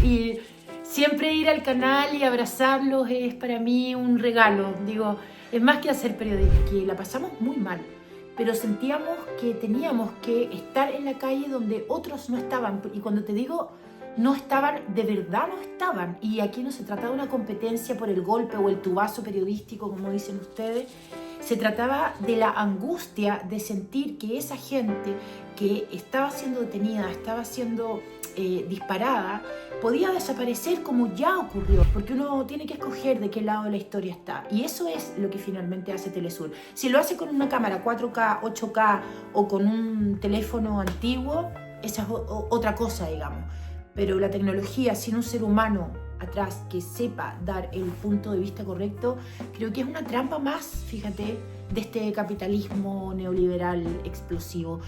Y siempre ir al canal y abrazarlos es para mí un regalo. Digo, es más que hacer periodismo, que la pasamos muy mal, pero sentíamos que teníamos que estar en la calle donde otros no estaban. Y cuando te digo no estaban, de verdad no estaban. Y aquí no se trata de una competencia por el golpe o el tubazo periodístico, como dicen ustedes. Se trataba de la angustia de sentir que esa gente que estaba siendo detenida, estaba siendo disparada, podía desaparecer como ya ocurrió, porque uno tiene que escoger de qué lado de la historia está. Y eso es lo que finalmente hace Telesur. Si lo hace con una cámara 4K, 8K o con un teléfono antiguo, esa es otra cosa, digamos. Pero la tecnología sin un ser humano atrás que sepa dar el punto de vista correcto, creo que es una trampa más, fíjate, de este capitalismo neoliberal explosivo.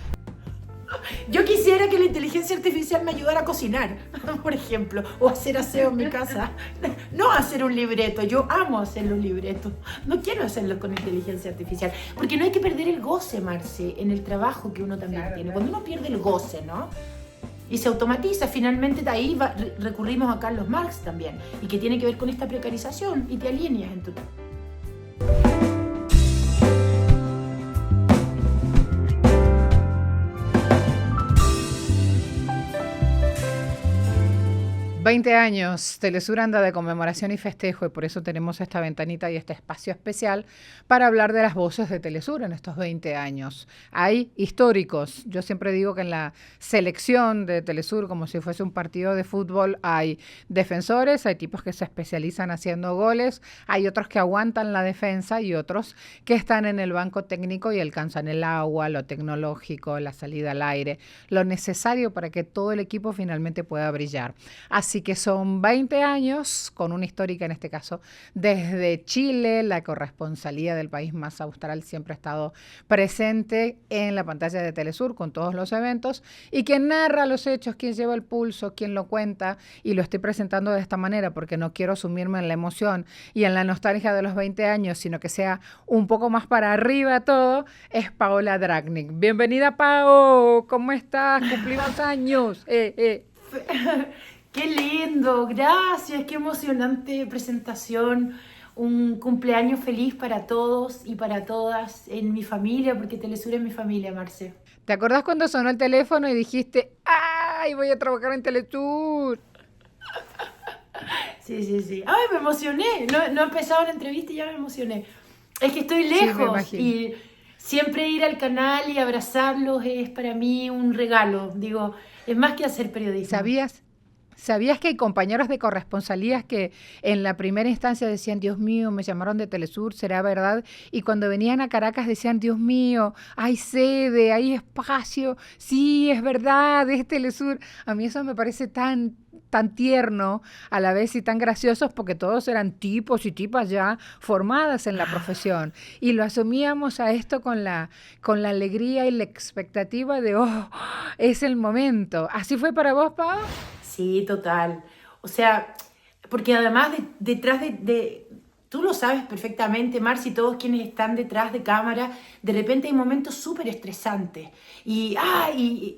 Yo quisiera que la inteligencia artificial me ayudara a cocinar, por ejemplo, o a hacer aseo en mi casa. No hacer un libreto, yo amo hacer los libretos. No quiero hacerlo con inteligencia artificial, porque no hay que perder el goce, Marce, en el trabajo que uno también tiene. Cuando uno pierde el goce, ¿no? Y se automatiza, finalmente de ahí recurrimos a Carlos Marx también, y que tiene que ver con esta precarización, y te alineas en tu... 20 años, Telesur anda de conmemoración y festejo y por eso tenemos esta ventanita y este espacio especial para hablar de las voces de Telesur en estos 20 años. Hay históricos, yo siempre digo que en la selección de Telesur, como si fuese un partido de fútbol, hay defensores, hay tipos que se especializan haciendo goles, hay otros que aguantan la defensa y otros que están en el banco técnico y alcanzan el agua, lo tecnológico, la salida al aire, lo necesario para que todo el equipo finalmente pueda brillar. Así que son 20 años con una histórica, en este caso, desde Chile. La corresponsalía del país más austral siempre ha estado presente en la pantalla de Telesur con todos los eventos. Y quien narra los hechos, quien lleva el pulso, quien lo cuenta, y lo estoy presentando de esta manera porque no quiero sumirme en la emoción y en la nostalgia de los 20 años, sino que sea un poco más para arriba todo, es Paola Dragnik. Bienvenida, Pao. ¿Cómo estás? Cumplimos años. Qué lindo, gracias, qué emocionante presentación. Un cumpleaños feliz para todos y para todas en mi familia, porque Telesur es mi familia, Marce. ¿Te acordás cuando sonó el teléfono y dijiste, ¡ay, voy a trabajar en Telesur? Sí, sí, sí. ¡Ay, me emocioné! No he empezado la entrevista y ya me emocioné. Es que estoy Sí, me lejos imagino. y siempre ir al canal y abrazarlos es para mí un regalo. Digo, es más que hacer periodismo. ¿Sabías que hay compañeros de corresponsalías que en la primera instancia decían, Dios mío, me llamaron de Telesur, será verdad? Y cuando venían a Caracas decían, Dios mío, hay sede, hay espacio, sí, es verdad, es Telesur. A mí eso me parece tan tierno a la vez y tan graciosos porque todos eran tipos y tipas ya formadas en la profesión. Y lo asumíamos a esto con la alegría y la expectativa de, oh, es el momento. ¿Así fue para vos, Pau? Sí, total. O sea, porque además detrás tú lo sabes perfectamente, Marci, todos quienes están detrás de cámara, de repente hay momentos súper estresantes. Y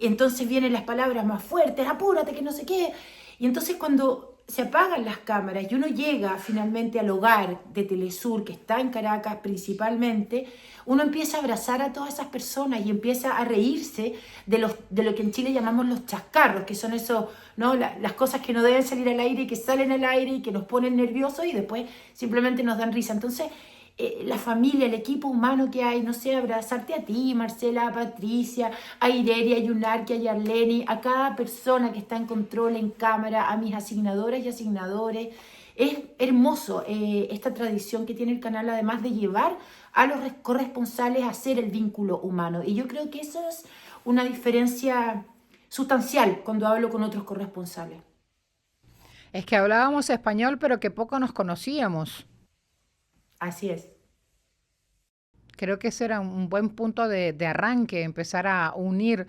entonces vienen las palabras más fuertes, apúrate, que no sé qué. Y entonces cuando se apagan las cámaras y uno llega finalmente al hogar de Telesur, que está en Caracas principalmente, uno empieza a abrazar a todas esas personas y empieza a reírse de lo que en Chile llamamos los chascarros, que son esos, ¿no? Las cosas que no deben salir al aire y que salen al aire y que nos ponen nerviosos y después simplemente nos dan risa. Entonces, la familia, el equipo humano que hay, no sé, abrazarte a ti, Marcela, a Patricia, a Irelia, a Yunarki, a Yarleni, a cada persona que está en control, en cámara, a mis asignadoras y asignadores. Es hermoso esta tradición que tiene el canal, además de llevar a los corresponsales a hacer el vínculo humano. Y yo creo que eso es una diferencia sustancial cuando hablo con otros corresponsales. Es que hablábamos español, pero que poco nos conocíamos. Así es. Creo que ese era un buen punto de arranque, empezar a unir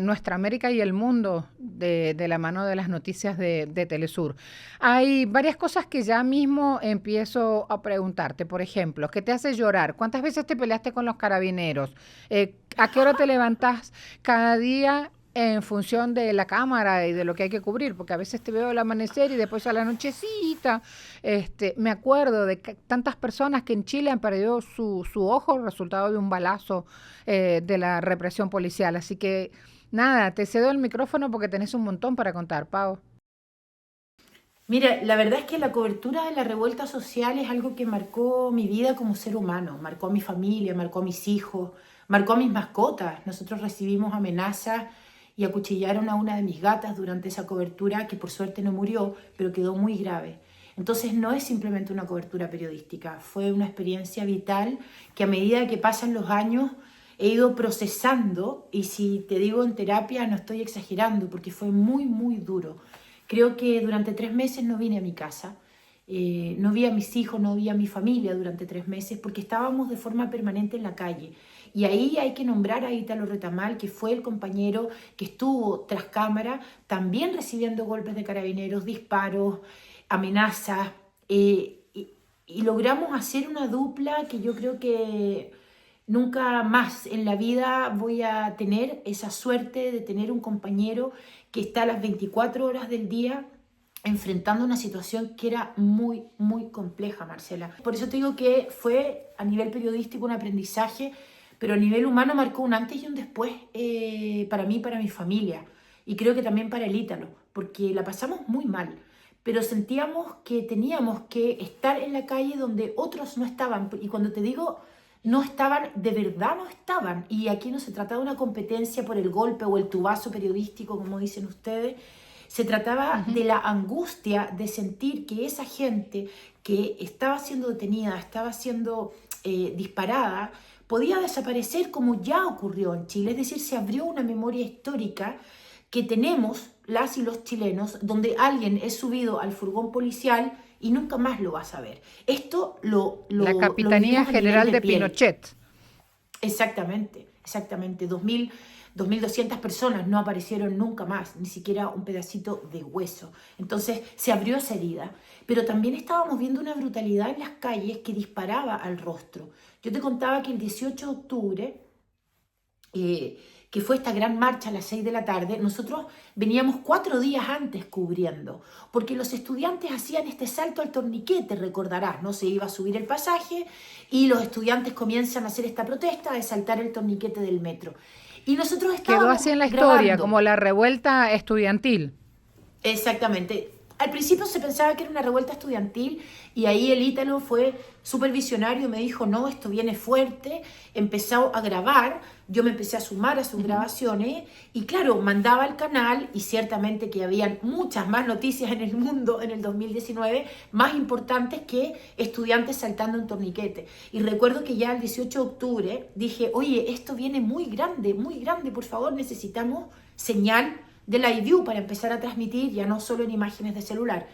nuestra América y el mundo de la mano de las noticias de Telesur. Hay varias cosas que ya mismo empiezo a preguntarte. Por ejemplo, ¿qué te hace llorar? ¿Cuántas veces te peleaste con los carabineros? ¿A qué hora te levantas cada día en función de la cámara y de lo que hay que cubrir, porque a veces te veo al amanecer y después a la nochecita. Me acuerdo de tantas personas que en Chile han perdido su ojo resultado de un balazo de la represión policial. Así que nada, te cedo el micrófono porque tenés un montón para contar, Pau. Mira, la verdad es que la cobertura de la revuelta social es algo que marcó mi vida como ser humano, marcó a mi familia, marcó a mis hijos, marcó a mis mascotas. Nosotros recibimos amenazas y acuchillaron a una de mis gatas durante esa cobertura, que por suerte no murió, pero quedó muy grave. Entonces no es simplemente una cobertura periodística, fue una experiencia vital que a medida que pasan los años he ido procesando, y si te digo en terapia no estoy exagerando porque fue muy, muy duro. Creo que durante 3 meses no vine a mi casa, no vi a mis hijos, no vi a mi familia durante 3 meses porque estábamos de forma permanente en la calle. Y ahí hay que nombrar a Ítalo Retamal, que fue el compañero que estuvo tras cámara, también recibiendo golpes de carabineros, disparos, amenazas, y logramos hacer una dupla que yo creo que nunca más en la vida voy a tener esa suerte de tener un compañero que está a las 24 horas del día enfrentando una situación que era muy, muy compleja, Marcela. Por eso te digo que fue a nivel periodístico un aprendizaje, pero a nivel humano marcó un antes y un después para mí, para mi familia, y creo que también para el Ítalo, porque la pasamos muy mal, pero sentíamos que teníamos que estar en la calle donde otros no estaban, y cuando te digo no estaban, de verdad no estaban, y aquí no se trata de una competencia por el golpe o el tubazo periodístico, como dicen ustedes. Se trataba de la angustia de sentir que esa gente que estaba siendo detenida, estaba siendo disparada, podía desaparecer como ya ocurrió en Chile. Es decir, se abrió una memoria histórica que tenemos las y los chilenos, donde alguien es subido al furgón policial y nunca más lo vas a ver. Esto La lo Capitanía vivimos a nivel General de de piel. Pinochet. Exactamente, exactamente. 2.200 personas no aparecieron nunca más, ni siquiera un pedacito de hueso. Entonces se abrió esa herida. Pero también estábamos viendo una brutalidad en las calles que disparaba al rostro. Yo te contaba que el 18 de octubre, que fue esta gran marcha a las 6 de la tarde, nosotros veníamos 4 días antes cubriendo, porque los estudiantes hacían este salto al torniquete, recordarás, ¿no? Se iba a subir el pasaje y los estudiantes comienzan a hacer esta protesta de saltar el torniquete del metro. Y nosotros Quedó estábamos así en la historia, grabando. como la revuelta estudiantil. Exactamente. Al principio se pensaba que era una revuelta estudiantil y ahí el Ítalo fue súper visionario, me dijo, no, esto viene fuerte, empezó a grabar, yo me empecé a sumar a sus grabaciones y claro, mandaba al canal, y ciertamente que habían muchas más noticias en el mundo en el 2019, más importantes que estudiantes saltando un torniquete. Y recuerdo que ya el 18 de octubre dije, oye, esto viene muy grande, por favor, necesitamos señal de la iView para empezar a transmitir, ya no solo en imágenes de celular.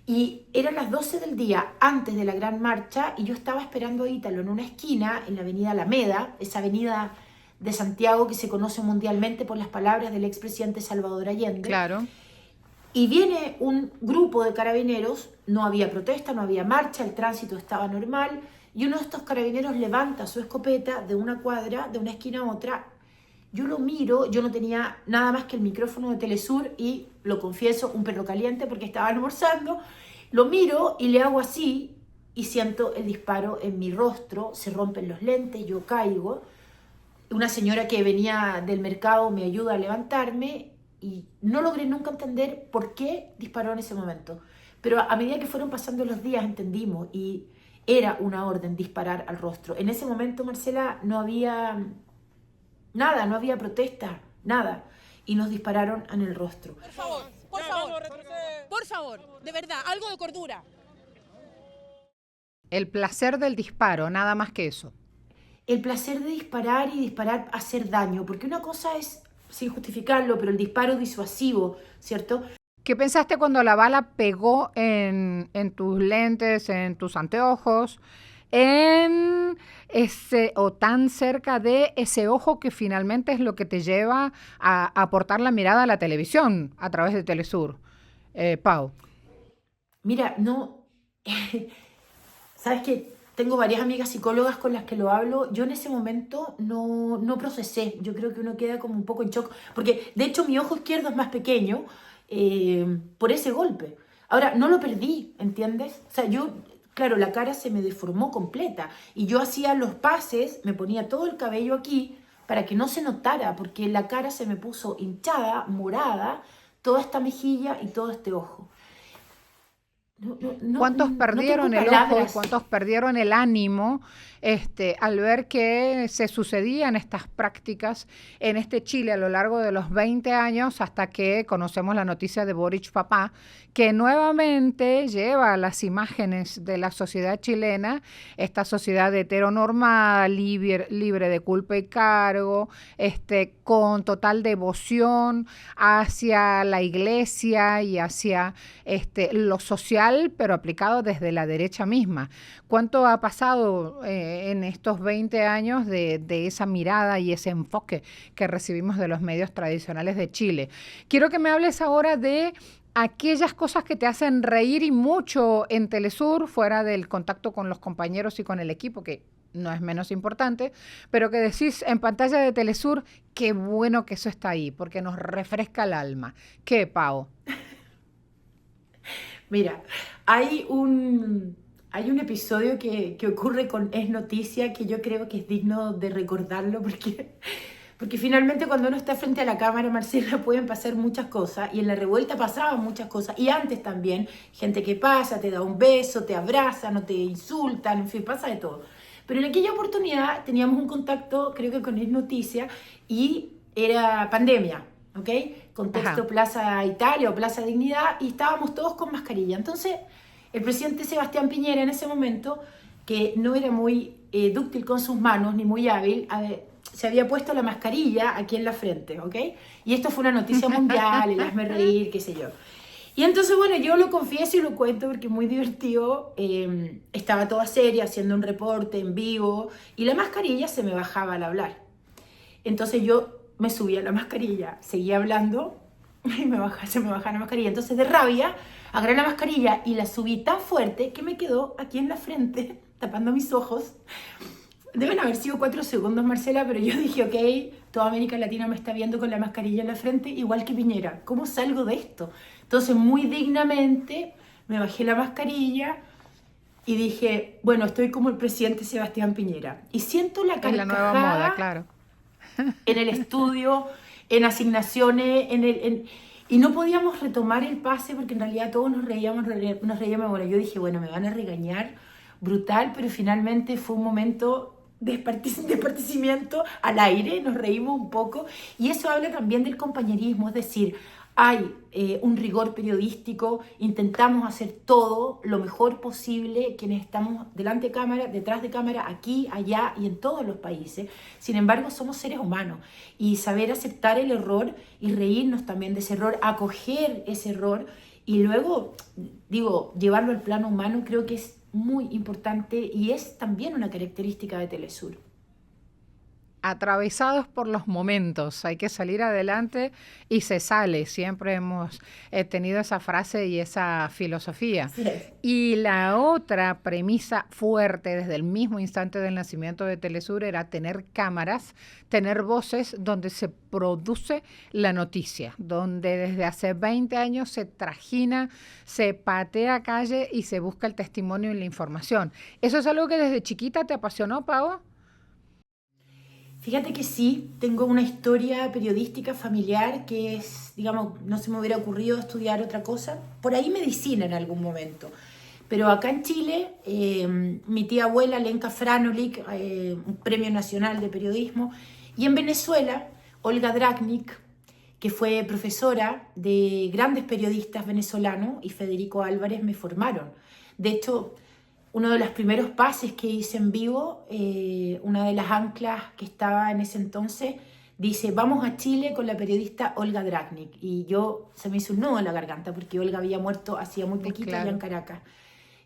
Y eran las 12 del día antes de la gran marcha y yo estaba esperando a Ítalo en una esquina, en la avenida Alameda, esa avenida de Santiago que se conoce mundialmente por las palabras del expresidente Salvador Allende. Claro. Y viene un grupo de carabineros, no había protesta, no había marcha, el tránsito estaba normal, y uno de estos carabineros levanta su escopeta de una cuadra, de una esquina a otra. Yo lo miro, yo no tenía nada más que el micrófono de Telesur y, lo confieso, un perro caliente porque estaba almorzando. Lo miro y le hago así y siento el disparo en mi rostro, se rompen los lentes, yo caigo. Una señora que venía del mercado me ayuda a levantarme y no logré nunca entender por qué disparó en ese momento. Pero a medida que fueron pasando los días entendimos y era una orden disparar al rostro. En ese momento, Marcela, no había nada, no había protesta, nada. Y nos dispararon en el rostro. Por favor, de verdad, algo de cordura. El placer del disparo, nada más que eso. El placer de disparar y disparar a hacer daño, porque una cosa es, sin justificarlo, pero el disparo disuasivo, ¿cierto? ¿Qué pensaste cuando la bala pegó en tus lentes, en tus anteojos, en ese o tan cerca de ese ojo que finalmente es lo que te lleva a aportar la mirada a la televisión a través de Telesur? Pau. Mira, no, sabes que tengo varias amigas psicólogas con las que lo hablo. Yo en ese momento no procesé. Yo creo que uno queda como un poco en shock. Porque de hecho mi ojo izquierdo es más pequeño por ese golpe. Ahora, no lo perdí, ¿entiendes? O sea, yo, claro, la cara se me deformó completa. Y yo hacía los pases, me ponía todo el cabello aquí para que no se notara, porque la cara se me puso hinchada, morada, toda esta mejilla y todo este ojo. ¿Cuántos No tengo perdieron el ojo y palabras. cuántos perdieron el ánimo al ver que se sucedían estas prácticas en este Chile a lo largo de los 20 años hasta que conocemos la noticia de Boric Papá, que nuevamente lleva las imágenes de la sociedad chilena, esta sociedad heteronormada, libre de culpa y cargo, con total devoción hacia la iglesia y hacia lo social, pero aplicado desde la derecha misma. ¿Cuánto ha pasado en estos 20 años de esa mirada y ese enfoque que recibimos de los medios tradicionales de Chile? Quiero que me hables ahora de aquellas cosas que te hacen reír y mucho en Telesur, fuera del contacto con los compañeros y con el equipo, que no es menos importante, pero que decís en pantalla de Telesur, qué bueno que eso está ahí, porque nos refresca el alma. ¿Qué, Pau? Mira, hay un episodio que ocurre con Es Noticia que yo creo que es digno de recordarlo porque finalmente cuando uno está frente a la cámara, Marcela, pueden pasar muchas cosas y en la revuelta pasaban muchas cosas y antes también, gente que pasa, te da un beso, te abraza, no te insultan, en fin, pasa de todo. Pero en aquella oportunidad teníamos un contacto, creo que con Es Noticia, y era pandemia, ¿ok? Contexto Ajá. Plaza Italia o Plaza Dignidad, y estábamos todos con mascarilla. Entonces, el presidente Sebastián Piñera en ese momento, que no era muy dúctil con sus manos, ni muy hábil, se había puesto la mascarilla aquí en la frente, ¿ok? Y esto fue una noticia mundial, el hazme reír, qué sé yo. Y entonces, bueno, yo lo confieso y lo cuento porque es muy divertido. Estaba toda seria haciendo un reporte en vivo y la mascarilla se me bajaba al hablar. Entonces yo me subía la mascarilla, seguía hablando y se me bajaba la mascarilla. Entonces de rabia agarré la mascarilla y la subí tan fuerte que me quedó aquí en la frente, tapando mis ojos. Deben haber sido 4 segundos, Marcela, pero yo dije, ok, toda América Latina me está viendo con la mascarilla en la frente, igual que Piñera. ¿Cómo salgo de esto? Entonces, muy dignamente, me bajé la mascarilla y dije, bueno, estoy como el presidente Sebastián Piñera. Y siento la Es la nueva moda, carcajada claro. en el estudio, en asignaciones, y no podíamos retomar el pase porque en realidad todos nos reíamos. Bueno, yo dije, bueno, me van a regañar brutal, pero finalmente fue un momento de esparcimiento al aire, nos reímos un poco, y eso habla también del compañerismo, es decir, hay un rigor periodístico, intentamos hacer todo lo mejor posible, quienes estamos delante de cámara, detrás de cámara, aquí, allá y en todos los países. Sin embargo, somos seres humanos y saber aceptar el error y reírnos también de ese error, acoger ese error y luego, digo, llevarlo al plano humano, creo que es muy importante y es también una característica de Telesur. Atravesados por los momentos, hay que salir adelante y se sale. Siempre hemos tenido esa frase y esa filosofía. Sí. Y la otra premisa fuerte desde el mismo instante del nacimiento de Telesur era tener cámaras, tener voces donde se produce la noticia, donde desde hace 20 años se trajina, se patea calle y se busca el testimonio y la información. ¿Eso es algo que desde chiquita te apasionó, Pau? Fíjate que sí, tengo una historia periodística familiar que es, digamos, no se me hubiera ocurrido estudiar otra cosa. Por ahí medicina en algún momento. Pero acá en Chile, mi tía abuela, Lenka Franulik, un premio nacional de periodismo. Y en Venezuela, Olga Dragnik, que fue profesora de grandes periodistas venezolanos, y Federico Álvarez me formaron. De hecho, uno de los primeros pases que hice en vivo, una de las anclas que estaba en ese entonces, dice, vamos a Chile con la periodista Olga Dragnik. Y yo se me hizo un nudo en la garganta porque Olga había muerto hacía muy poquito allá en Caracas.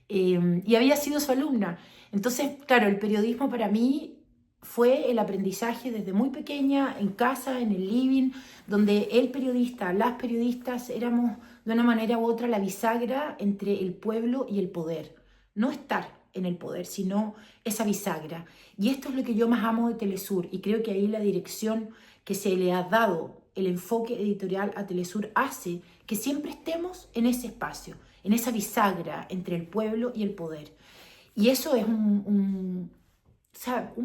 Y había sido su alumna. Entonces, claro, el periodismo para mí fue el aprendizaje desde muy pequeña, en casa, en el living, donde el periodista, las periodistas éramos de una manera u otra la bisagra entre el pueblo y el poder. No estar, en el poder, sino esa bisagra. Y esto es lo que yo más amo de Telesur, y creo que ahí la dirección que se le ha dado, el enfoque editorial a Telesur, hace que siempre estemos en ese espacio, en esa bisagra entre el pueblo y el poder. Y eso es un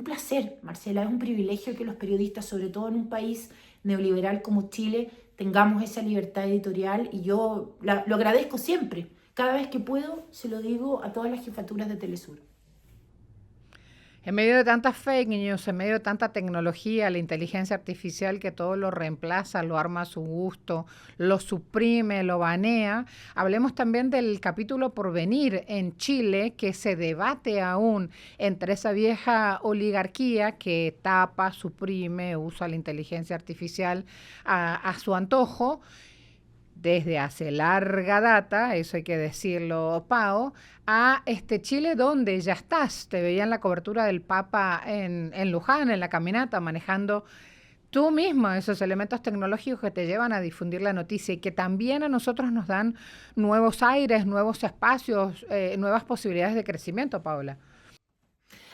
placer, Marcela, es un privilegio que los periodistas, sobre todo en un país neoliberal como Chile, tengamos esa libertad editorial, y yo lo agradezco siempre. Cada vez que puedo, se lo digo a todas las jefaturas de Telesur. En medio de tantas fake news, en medio de tanta tecnología, la inteligencia artificial que todo lo reemplaza, lo arma a su gusto, lo suprime, lo banea, hablemos también del capítulo por venir en Chile, que se debate aún entre esa vieja oligarquía que tapa, suprime, usa la inteligencia artificial a su antojo, desde hace larga data, eso hay que decirlo, Pao, a Chile donde ya estás. Te veía en la cobertura del Papa en Luján, en la caminata, manejando tú mismo esos elementos tecnológicos que te llevan a difundir la noticia y que también a nosotros nos dan nuevos aires, nuevos espacios, nuevas posibilidades de crecimiento, Paola.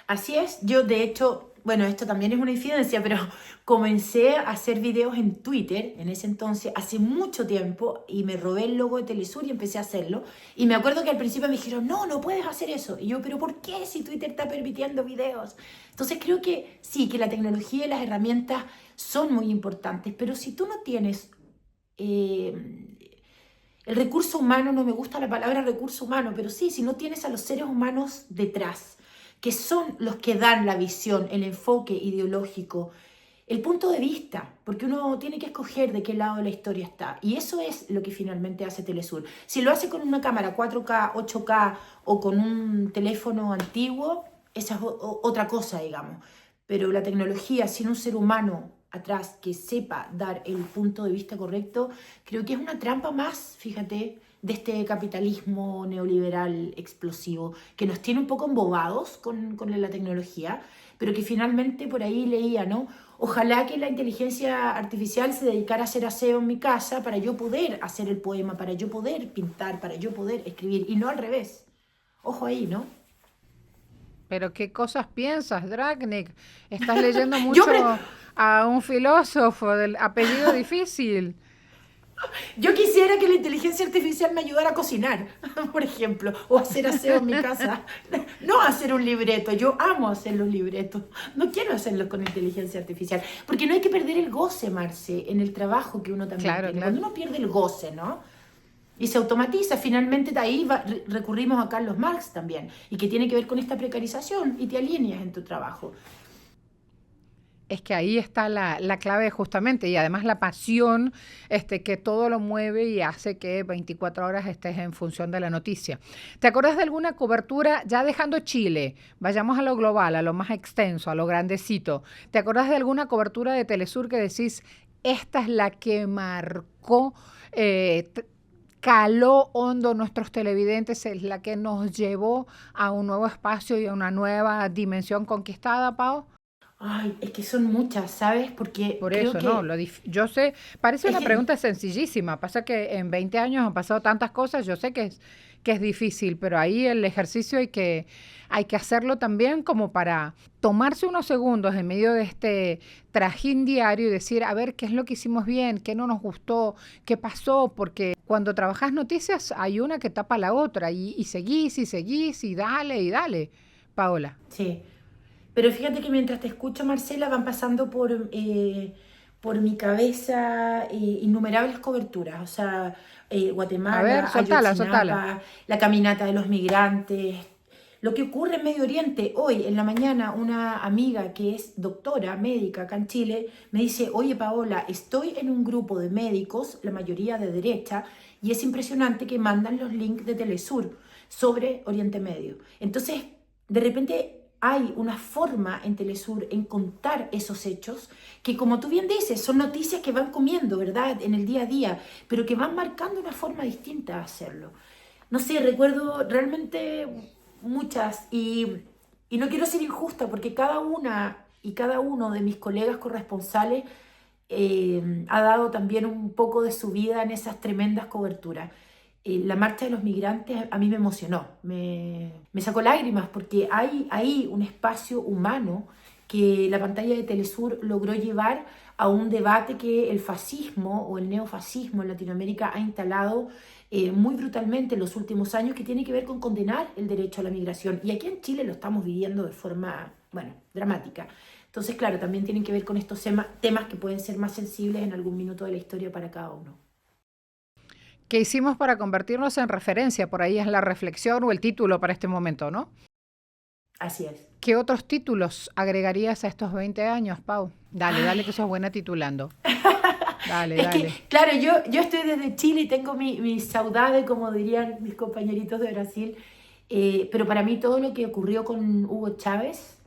Así es, yo de hecho, bueno, esto también es una infidencia, pero comencé a hacer videos en Twitter en ese entonces, hace mucho tiempo, y me robé el logo de Telesur y empecé a hacerlo. Y me acuerdo que al principio me dijeron, no, no puedes hacer eso. Y yo, pero ¿por qué si Twitter está permitiendo videos? Entonces creo que sí, que la tecnología y las herramientas son muy importantes, pero si tú no tienes el recurso humano, no me gusta la palabra recurso humano, pero sí, si no tienes a los seres humanos detrás, que son los que dan la visión, el enfoque ideológico, el punto de vista, porque uno tiene que escoger de qué lado de la historia está. Y eso es lo que finalmente hace Telesur. Si lo hace con una cámara 4K, 8K o con un teléfono antiguo, esa es otra cosa, digamos. Pero la tecnología sin un ser humano atrás que sepa dar el punto de vista correcto, creo que es una trampa más, fíjate, de este capitalismo neoliberal explosivo que nos tiene un poco embobados con la tecnología, pero que finalmente por ahí leía, ¿no? Ojalá que la inteligencia artificial se dedicara a hacer aseo en mi casa para yo poder hacer el poema, para yo poder pintar, para yo poder escribir, y no al revés. Ojo ahí, ¿no? Pero ¿qué cosas piensas, Dragnik? Estás leyendo mucho a un filósofo del apellido difícil. Yo quisiera que la inteligencia artificial me ayudara a cocinar, por ejemplo, o a hacer aseo en mi casa. No hacer un libreto, yo amo hacer los libretos. No quiero hacerlos con inteligencia artificial, porque no hay que perder el goce, Marce, en el trabajo que uno también tiene. Cuando uno pierde el goce, ¿no? Y se automatiza, finalmente de ahí recurrimos a Carlos Marx también, y que tiene que ver con esta precarización, y te alineas en tu trabajo. Es que ahí está la clave justamente, y además la pasión que todo lo mueve y hace que 24 horas estés en función de la noticia. ¿Te acuerdas de alguna cobertura, ya dejando Chile, vayamos a lo global, a lo más extenso, a lo grandecito? ¿Te acuerdas de alguna cobertura de Telesur que decís, esta es la que marcó, caló hondo nuestros televidentes, es la que nos llevó a un nuevo espacio y a una nueva dimensión conquistada, Pau? Ay, es que son muchas, ¿sabes? Porque Por creo eso, que... no, yo sé, parece Es una que pregunta sencillísima, pasa que en 20 años han pasado tantas cosas, yo sé que es difícil, pero ahí el ejercicio hay que hacerlo también como para tomarse unos segundos en medio de este trajín diario y decir, a ver, ¿qué es lo que hicimos bien? ¿Qué no nos gustó? ¿Qué pasó? Porque cuando trabajas noticias hay una que tapa la otra y seguís y dale, Paola. Sí. Pero fíjate que mientras te escucho, Marcela, van pasando por mi cabeza innumerables coberturas. O sea, A ver, Guatemala, soltala. Ayotzinapa, la caminata de los migrantes. Lo que ocurre en Medio Oriente, hoy en la mañana, una amiga que es doctora médica acá en Chile me dice, oye Paola, estoy en un grupo de médicos, la mayoría de derecha, y es impresionante que mandan los links de Telesur sobre Oriente Medio. Entonces, de repente hay una forma en Telesur en contar esos hechos que, como tú bien dices, son noticias que van comiendo, ¿verdad?, en el día a día, pero que van marcando una forma distinta de hacerlo. No sé, recuerdo realmente muchas, y no quiero ser injusta porque cada una y cada uno de mis colegas corresponsales ha dado también un poco de su vida en esas tremendas coberturas. La marcha de los migrantes a mí me emocionó, me sacó lágrimas porque hay ahí un espacio humano que la pantalla de Telesur logró llevar a un debate que el fascismo o el neofascismo en Latinoamérica ha instalado muy brutalmente en los últimos años, que tiene que ver con condenar el derecho a la migración. Y aquí en Chile lo estamos viviendo de forma, bueno, dramática. Entonces, claro, también tienen que ver con estos temas que pueden ser más sensibles en algún minuto de la historia para cada uno. ¿Qué hicimos para convertirnos en referencia? Por ahí es la reflexión o el título para este momento, ¿no? Así es. ¿Qué otros títulos agregarías a estos 20 años, Pau? Dale, que sos buena titulando. Dale. Que, claro, yo estoy desde Chile y tengo mi saudade, como dirían mis compañeritos de Brasil, pero para mí todo lo que ocurrió con Hugo Chávez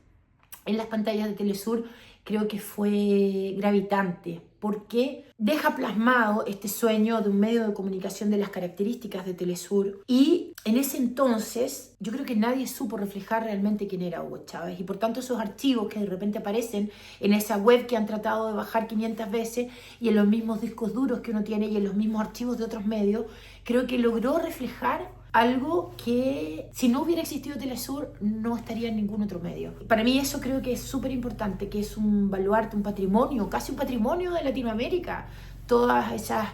en las pantallas de Telesur creo que fue gravitante, porque deja plasmado este sueño de un medio de comunicación de las características de Telesur, y en ese entonces yo creo que nadie supo reflejar realmente quién era Hugo Chávez, y por tanto esos archivos que de repente aparecen en esa web que han tratado de bajar 500 veces y en los mismos discos duros que uno tiene y en los mismos archivos de otros medios, creo que logró reflejar algo que si no hubiera existido Telesur no estaría en ningún otro medio. Para mí eso creo que es súper importante, que es un baluarte, un patrimonio, casi un patrimonio de Latinoamérica, todas esas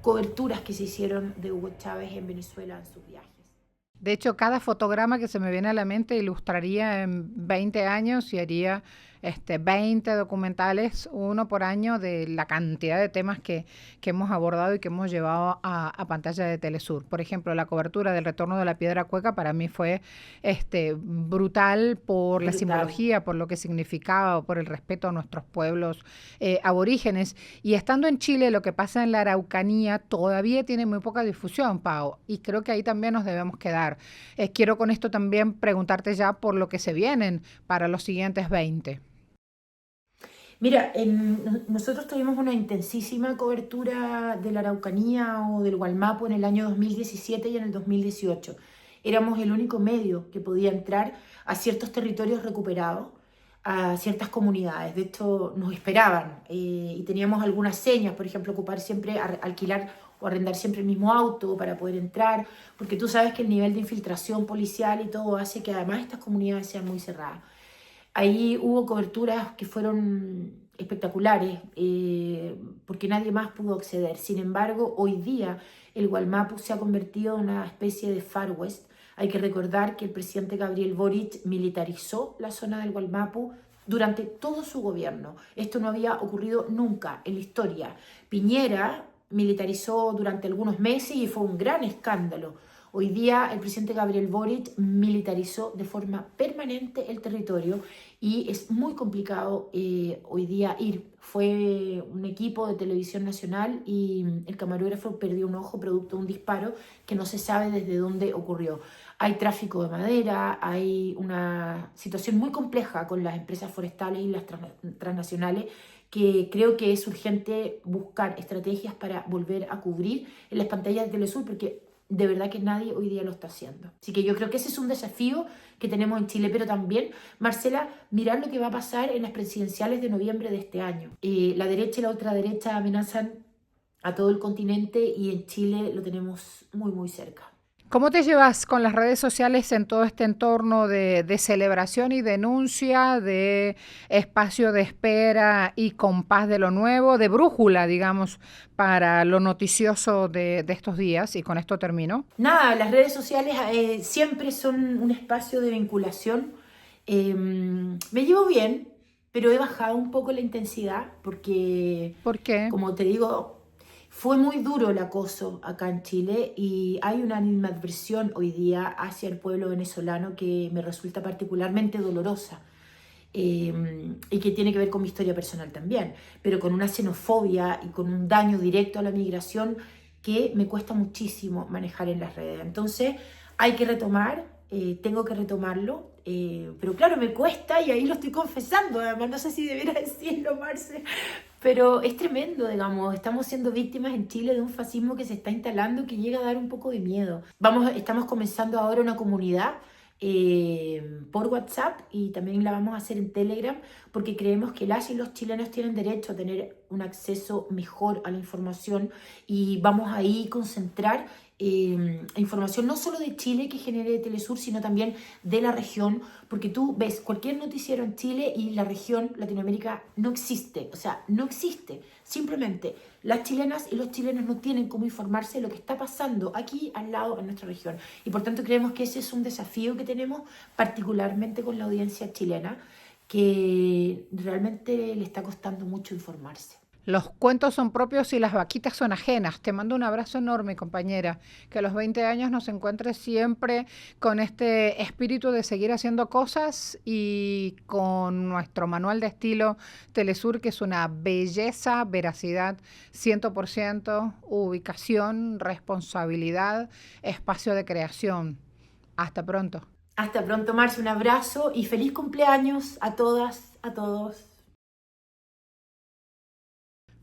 coberturas que se hicieron de Hugo Chávez en Venezuela en sus viajes. De hecho, cada fotograma que se me viene a la mente ilustraría en 20 años y haría 20 documentales, uno por año, de la cantidad de temas que hemos abordado y que hemos llevado a pantalla de Telesur. Por ejemplo, la cobertura del retorno de la piedra cueca para mí fue brutal por la simbología, por lo que significaba, por el respeto a nuestros pueblos aborígenes. Y estando en Chile, lo que pasa en la Araucanía todavía tiene muy poca difusión, Pau, y creo que ahí también nos debemos quedar. Quiero con esto también preguntarte ya por lo que se vienen para los siguientes 20. Mira, nosotros tuvimos una intensísima cobertura de la Araucanía o del Gualmapu en el año 2017 y en el 2018. Éramos el único medio que podía entrar a ciertos territorios recuperados, a ciertas comunidades. De hecho, nos esperaban y teníamos algunas señas, por ejemplo, ocupar siempre, alquilar o arrendar siempre el mismo auto para poder entrar, porque tú sabes que el nivel de infiltración policial y todo hace que además estas comunidades sean muy cerradas. Ahí hubo coberturas que fueron espectaculares, porque nadie más pudo acceder. Sin embargo, hoy día el Gualmapu se ha convertido en una especie de Far West. Hay que recordar que el presidente Gabriel Boric militarizó la zona del Gualmapu durante todo su gobierno. Esto no había ocurrido nunca en la historia. Piñera militarizó durante algunos meses y fue un gran escándalo. Hoy día el presidente Gabriel Boric militarizó de forma permanente el territorio y es muy complicado hoy día ir. Fue un equipo de televisión nacional y el camarógrafo perdió un ojo producto de un disparo que no se sabe desde dónde ocurrió. Hay tráfico de madera, hay una situación muy compleja con las empresas forestales y las transnacionales, que creo que es urgente buscar estrategias para volver a cubrir en las pantallas de Telesur, porque de verdad que nadie hoy día lo está haciendo. Así que yo creo que ese es un desafío que tenemos en Chile, pero también, Marcela, mirar lo que va a pasar en las presidenciales de noviembre de este año. La derecha y la ultraderecha amenazan a todo el continente y en Chile lo tenemos muy, muy cerca. ¿Cómo te llevas con las redes sociales en todo este entorno de celebración y denuncia, de espacio de espera y compás de lo nuevo, de brújula, digamos, para lo noticioso de estos días? Y con esto termino. Nada, las redes sociales siempre son un espacio de vinculación. Me llevo bien, pero he bajado un poco la intensidad porque, ¿Por qué? como te digo, fue muy duro el acoso acá en Chile y hay una animadversión hoy día hacia el pueblo venezolano que me resulta particularmente dolorosa, y que tiene que ver con mi historia personal también, pero con una xenofobia y con un daño directo a la migración que me cuesta muchísimo manejar en las redes. Entonces hay que retomar, tengo que retomarlo, pero claro, me cuesta y ahí lo estoy confesando. Además, no sé si debiera decirlo, Marce, pero es tremendo, digamos. Estamos siendo víctimas en Chile de un fascismo que se está instalando, que llega a dar un poco de miedo. Estamos comenzando ahora una comunidad por WhatsApp y también la vamos a hacer en Telegram, porque creemos que las y los chilenos tienen derecho a tener un acceso mejor a la información y vamos ahí a concentrar información no solo de Chile que genere Telesur, sino también de la región, porque tú ves cualquier noticiero en Chile y la región Latinoamérica no existe, o sea, no existe. Simplemente las chilenas y los chilenos no tienen cómo informarse de lo que está pasando aquí al lado en nuestra región. Y por tanto creemos que ese es un desafío que tenemos, particularmente con la audiencia chilena, que realmente le está costando mucho informarse. Los cuentos son propios y las vaquitas son ajenas. Te mando un abrazo enorme, compañera. Que a los 20 años nos encuentres siempre con este espíritu de seguir haciendo cosas y con nuestro manual de estilo Telesur, que es una belleza, veracidad 100%, ubicación, responsabilidad, espacio de creación. Hasta pronto. Hasta pronto, Marcia. Un abrazo y feliz cumpleaños a todas, a todos.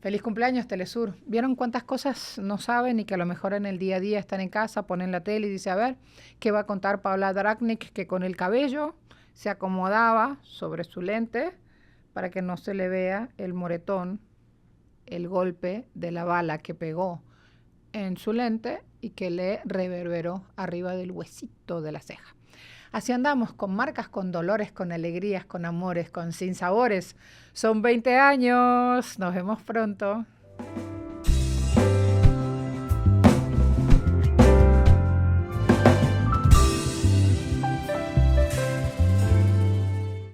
Feliz cumpleaños, Telesur. ¿Vieron cuántas cosas no saben y que a lo mejor en el día a día están en casa, ponen la tele y dicen, a ver, ¿qué va a contar Paula Dracnik? Que con el cabello se acomodaba sobre su lente para que no se le vea el moretón, el golpe de la bala que pegó en su lente y que le reverberó arriba del huesito de la ceja. Así andamos, con marcas, con dolores, con alegrías, con amores, con sinsabores. Son 20 años. Nos vemos pronto.